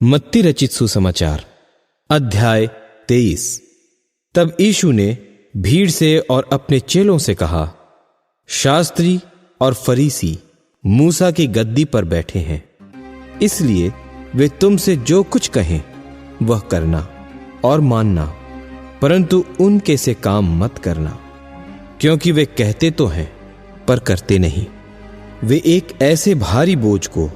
मत्ती रचित सुसमाचार अध्याय 23। तब यीशु ने भीड़ से और अपने चेलों से कहा, शास्त्री और फरीसी मूसा की गद्दी पर बैठे हैं, इसलिए वे तुमसे जो कुछ कहें वह करना और मानना, परंतु उनके से काम मत करना, क्योंकि वे कहते तो हैं पर करते नहीं। वे एक ऐसे भारी बोझ को,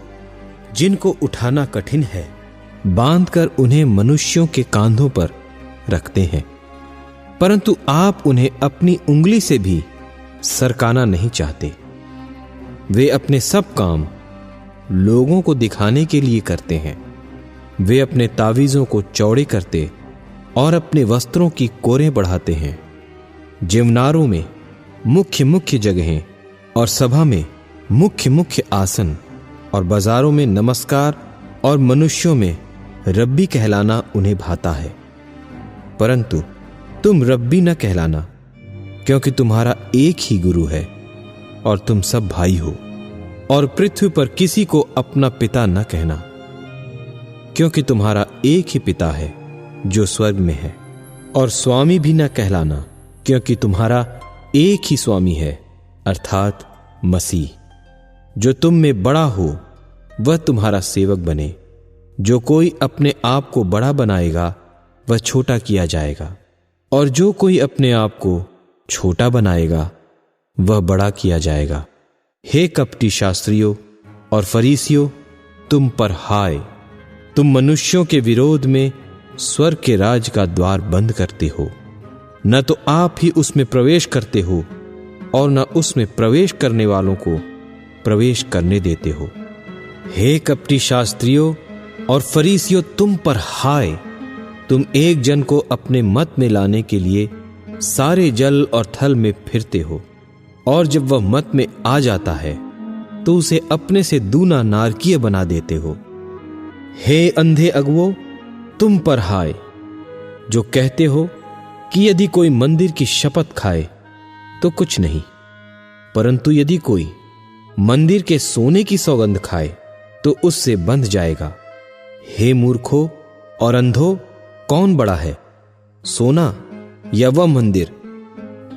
जिनको उठाना कठिन है, बांधकर उन्हें मनुष्यों के कांधों पर रखते हैं, परंतु आप उन्हें अपनी उंगली से भी सरकाना नहीं चाहते। वे अपने सब काम लोगों को दिखाने के लिए करते हैं। वे अपने तावीज़ों को चौड़े करते और अपने वस्त्रों की कोरें बढ़ाते हैं। जिवनारों में मुख्य मुख्य जगहें और सभा में मुख्य मुख्य आसन और बाजारों में नमस्कार और मनुष्यों में रब्बी कहलाना उन्हें भाता है। परंतु तुम रब्बी न कहलाना, क्योंकि तुम्हारा एक ही गुरु है और तुम सब भाई हो। और पृथ्वी पर किसी को अपना पिता न कहना, क्योंकि तुम्हारा एक ही पिता है जो स्वर्ग में है। और स्वामी भी न कहलाना, क्योंकि तुम्हारा एक ही स्वामी है, अर्थात मसीह। जो तुम में बड़ा हो वह तुम्हारा सेवक बने। जो कोई अपने आप को बड़ा बनाएगा वह छोटा किया जाएगा, और जो कोई अपने आप को छोटा बनाएगा वह बड़ा किया जाएगा। हे कपटी शास्त्रियों और फरीसियों, तुम पर हाय! तुम मनुष्यों के विरोध में स्वर्ग के राज का द्वार बंद करते हो। न तो आप ही उसमें प्रवेश करते हो और न उसमें प्रवेश करने वालों को प्रवेश करने देते हो। हे कपटी शास्त्रियों और फरीसियों, तुम पर हाय! तुम एक जन को अपने मत में लाने के लिए सारे जल और थल में फिरते हो, और जब वह मत में आ जाता है तो उसे अपने से दूना नारकीय बना देते हो। हे अंधे अगुवो, तुम पर हाय! जो कहते हो कि यदि कोई मंदिर की शपथ खाए तो कुछ नहीं, परंतु यदि कोई मंदिर के सोने की सौगंध खाए तो उससे बंध जाएगा। हे मूर्खो और अंधो, कौन बड़ा है, सोना या वह मंदिर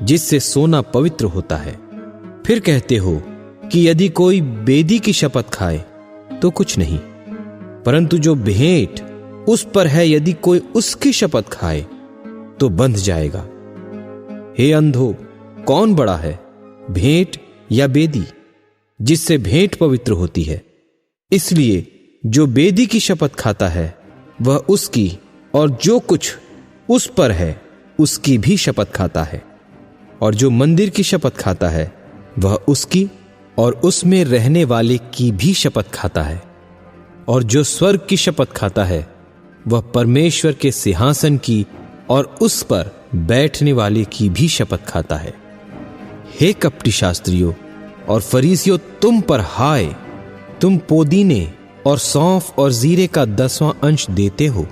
जिससे सोना पवित्र होता है? फिर कहते हो कि यदि कोई बेदी की शपथ खाए तो कुछ नहीं, परंतु जो भेंट उस पर है, यदि कोई उसकी शपथ खाए तो बंध जाएगा। हे अंधो, कौन बड़ा है, भेंट या बेदी जिससे भेंट पवित्र होती है? इसलिए जो बेदी की शपथ खाता है वह उसकी, और जो कुछ उस पर है उसकी भी शपथ खाता है। और जो मंदिर की शपथ खाता है वह उसकी और उसमें रहने वाले की भी शपथ खाता है। और जो स्वर्ग की शपथ खाता है वह परमेश्वर के सिंहासन की और उस पर बैठने वाले की भी शपथ खाता है। हे कपटी शास्त्रियों और फरीसियों, तुम पर हाय! तुम पोदीने और सौंफ और जीरे का 10वां अंश देते हो,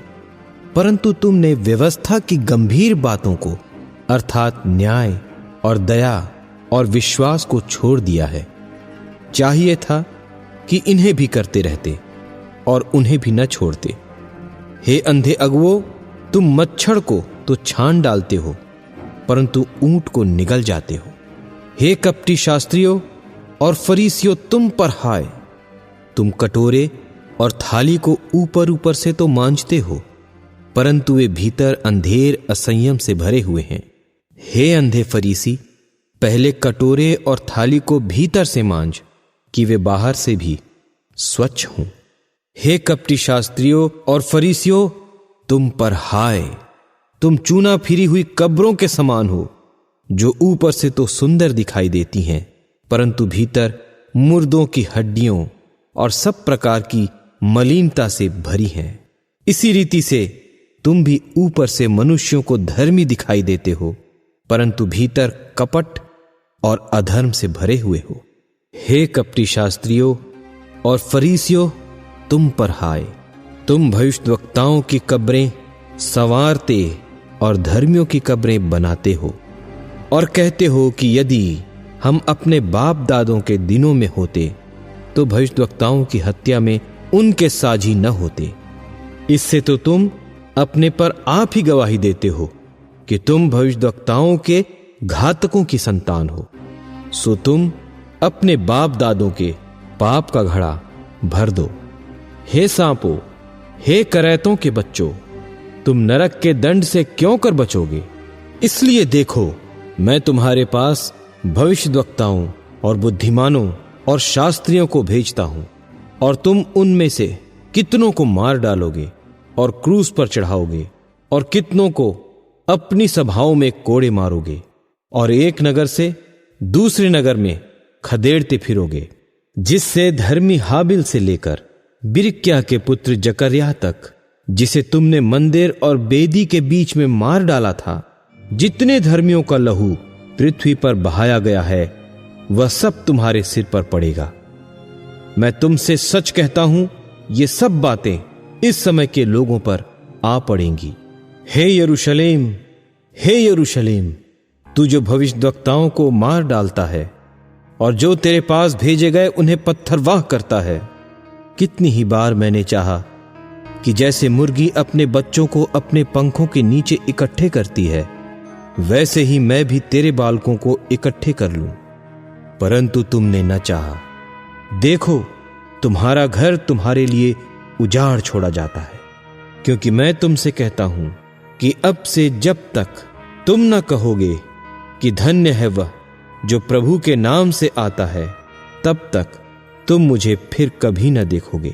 परंतु तुमने व्यवस्था की गंभीर बातों को, अर्थात न्याय और दया और विश्वास को छोड़ दिया है। चाहिए था कि इन्हें भी करते रहते और उन्हें भी न छोड़ते। हे अंधे अगुवो, तुम मच्छर को तो छान डालते हो, परंतु ऊंट को निगल जाते हो। हे कपटी शास्त्रियों और फरीसियों, तुम पर हाय! तुम कटोरे और थाली को ऊपर ऊपर से तो मांजते हो, परंतु वे भीतर अंधेर असंयम से भरे हुए हैं। हे अंधे फरीसी, पहले कटोरे और थाली को भीतर से मांज, कि वे बाहर से भी स्वच्छ हों। हे कपटी शास्त्रियों और फरीसियों, तुम पर हाय! तुम चूना फिरी हुई कब्रों के समान हो, जो ऊपर से तो सुंदर दिखाई देती हैं, परंतु भीतर मुर्दों की हड्डियों और सब प्रकार की मलिनता से भरी हैं। इसी रीति से तुम भी ऊपर से मनुष्यों को धर्मी दिखाई देते हो, परंतु भीतर कपट और अधर्म से भरे हुए हो। हे कपटी शास्त्रियों और फरीसियों, तुम पर हाय! तुम भविष्यद्वक्ताओं की कब्रें संवारते और धर्मियों की कब्रें बनाते हो, और कहते हो कि यदि हम अपने बाप दादों के दिनों में होते तो भविष्यद्वक्ताओं की हत्या में उनके साझी न होते। इससे तो तुम अपने पर आप ही गवाही देते हो कि तुम भविष्यद्वक्ताओं के घातकों की संतान हो। सो तुम अपने बाप दादों के पाप का घड़ा भर दो। हे सांपों, हे करैतों के बच्चों, तुम नरक के दंड से क्यों कर बचोगे? इसलिए देखो, मैं तुम्हारे पास भविष्यद्वक्ताओं और बुद्धिमानों और शास्त्रियों को भेजता हूं, और तुम उनमें से कितनों को मार डालोगे और क्रूस पर चढ़ाओगे, और कितनों को अपनी सभाओं में कोड़े मारोगे, और एक नगर से दूसरे नगर में खदेड़ते फिरोगे, जिससे धर्मी हाबिल से लेकर बिरिक्या के पुत्र जकर्याह तक, जिसे तुमने मंदिर और बेदी के बीच में मार डाला था, जितने धर्मियों का लहू पृथ्वी पर बहाया गया है, वह सब तुम्हारे सिर पर पड़ेगा। मैं तुमसे सच कहता हूं, ये सब बातें इस समय के लोगों पर आ पड़ेंगी। हे यरूशलेम, हे यरूशलेम, तू जो भविष्यद्वक्ताओं को मार डालता है और जो तेरे पास भेजे गए उन्हें पत्थरवाह करता है, कितनी ही बार मैंने चाहा कि जैसे मुर्गी अपने बच्चों को अपने पंखों के नीचे इकट्ठे करती है, वैसे ही मैं भी तेरे बालकों को इकट्ठे कर लूं, परंतु तुमने न चाहा। देखो, तुम्हारा घर तुम्हारे लिए उजाड़ छोड़ा जाता है, क्योंकि मैं तुमसे कहता हूं कि अब से जब तक तुम न कहोगे कि धन्य है वह जो प्रभु के नाम से आता है, तब तक तुम मुझे फिर कभी न देखोगे।